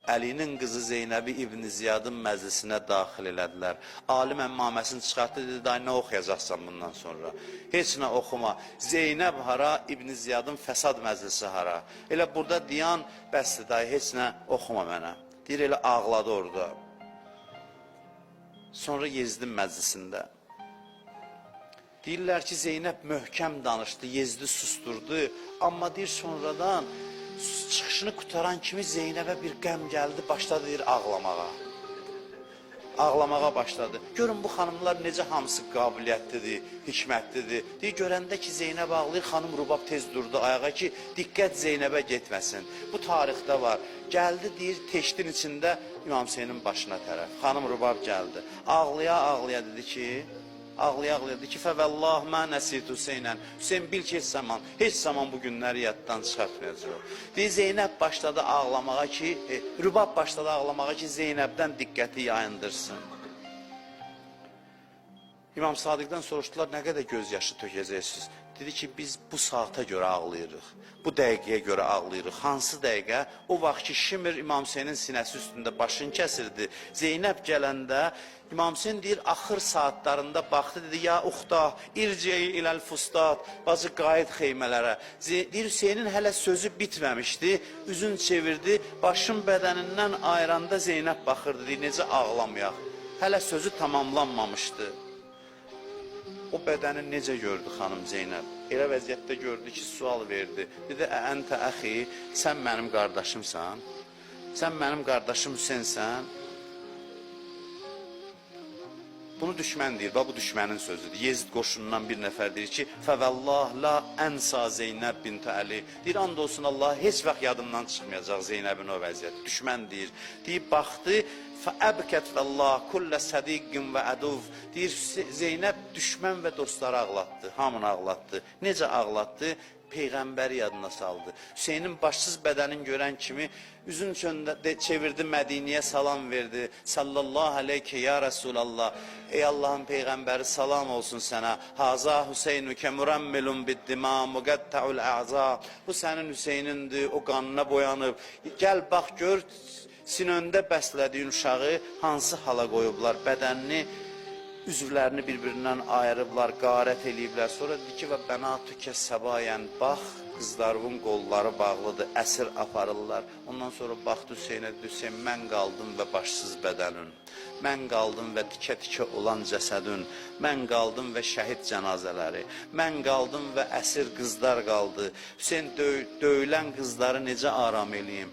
Əlinin qızı Zeynəbi İbn Ziyadın məclisinə daxil elədilər. Alim əmmaməsini çıxartdı, dedi, day, nə oxuyacaqsan bundan sonra? Heç nə oxuma. Zeynəb hara, İbn Ziyadın fəsad məclisi hara? Elə burada diyan, bəsdir, day, heç nə oxuma mənə. Deyir, elə ağladı orada. Sonra Yezdin məclisində. Deyirlər ki, Zeynəb möhkəm danışdı, Yezdi susturdu. Amma deyir, sonradan çıxışını qutaran kimi Zeynəbə bir qəm gəldi, başladı deyir, ağlamağa. Ağlamağa başladı. Görün, bu xanımlar necə hamısı qabiliyyətlidir, hikmətlidir. Deyir, görəndə ki, Zeynəb ağlayır, xanım Rubab tez durdu ayağa ki, diqqət Zeynəbə getməsin. Bu tarixdə var. Gəldi, deyir, teştin içində İmam Hüseynin başına tərəf. Xanım Rubab gəldi. Ağlaya-ağlaya dedi ki, ağlaya-ağlaya dedi ki, fəvəllah mən nəsitu Hüseynən. Hüseyin bil ki, heç zaman bu günləri yaddan çıxartmayacaq. Deyir, Zeynəb başladı ağlamağa ki, Rubab başladı ağlamağa ki, Zeynəbdən diqqəti yayındırsın. İmam Sadiqdən soruşdular, nə qədər göz yaşı tökəcəksiniz? Dedi ki, biz bu saata görə ağlayırıq, bu dəqiqəyə görə ağlayırıq. Hansı dəqiqə? O vaxt ki, Şimr İmam Hüseynin sinəsi üstündə başını kəsirdi. Zeynəb gələndə, İmam Hüseyin deyir, axır saatlarında baxdı, dedi, ya uxta, irceyi iləl fustat, bacı qayıt xeymələrə. Deyir, Hüseynin hələ sözü bitməmişdi, üzün çevirdi, başın bədənindən ayıranda Zeynəb baxırdı, deyir, necə ağlamayaq. Hələ sözü tamamlanmamışdı. O bədəni necə gördü xanım Zeynəb? Elə vəziyyətdə gördü ki, sual verdi. Dedi, əntə əxi, sən mənim qardaşımsan? Sən mənim qardaşım Hüseynsən? Bunu düşmən deyir, bu düşmənin sözüdür. Yezid qoşunundan bir nəfər deyir ki, fəvəllah la ənsa Zeynəb bintə Əli. Deyir, and olsun Allah, heç vaxt yadımdan çıxmayacaq Zeynəbin o vəziyyət. Düşmən deyir. Deyib, baxdı, fəəbkət vəllah kullə sədiqin və əduv. Deyir, Zeynəb düşmən və dostları ağlatdı, hamını ağlatdı. Necə ağlatdı? Peyğəmbəri yadına saldı. Hüseynin başsız bədənin görən kimi üzün çevirdi, Mədiniyə salam verdi. Sallallahu aleyke ya Resulallah. Ey Allahın Peyğəmbəri salam olsun sənə. Haza Hüseynükə murammilun biddima muqatta'ul a'za. Bu sənin Hüseynindir, o qanına boyanıb. Gəl bax gör, sinöndə bəslədiyin uşağı hansı hala qoyublar, bədənini, üzvlərini bir-birindən ayırıblar, qarət eləyiblər. Sonra dedi ki, və bənatükə səbayən, bax, qızlarımın qolları bağlıdır, əsir aparırlar. Ondan sonra baxdı Hüseynə, dedi, Hüseyin, mən qaldım və başsız bədənin, mən qaldım və tikə-tikə olan cəsədün, mən qaldım və şəhid cənazələri, mən qaldım və əsir qızlar qaldı. Hüseyin, döyülən qızları necə aram eləyim?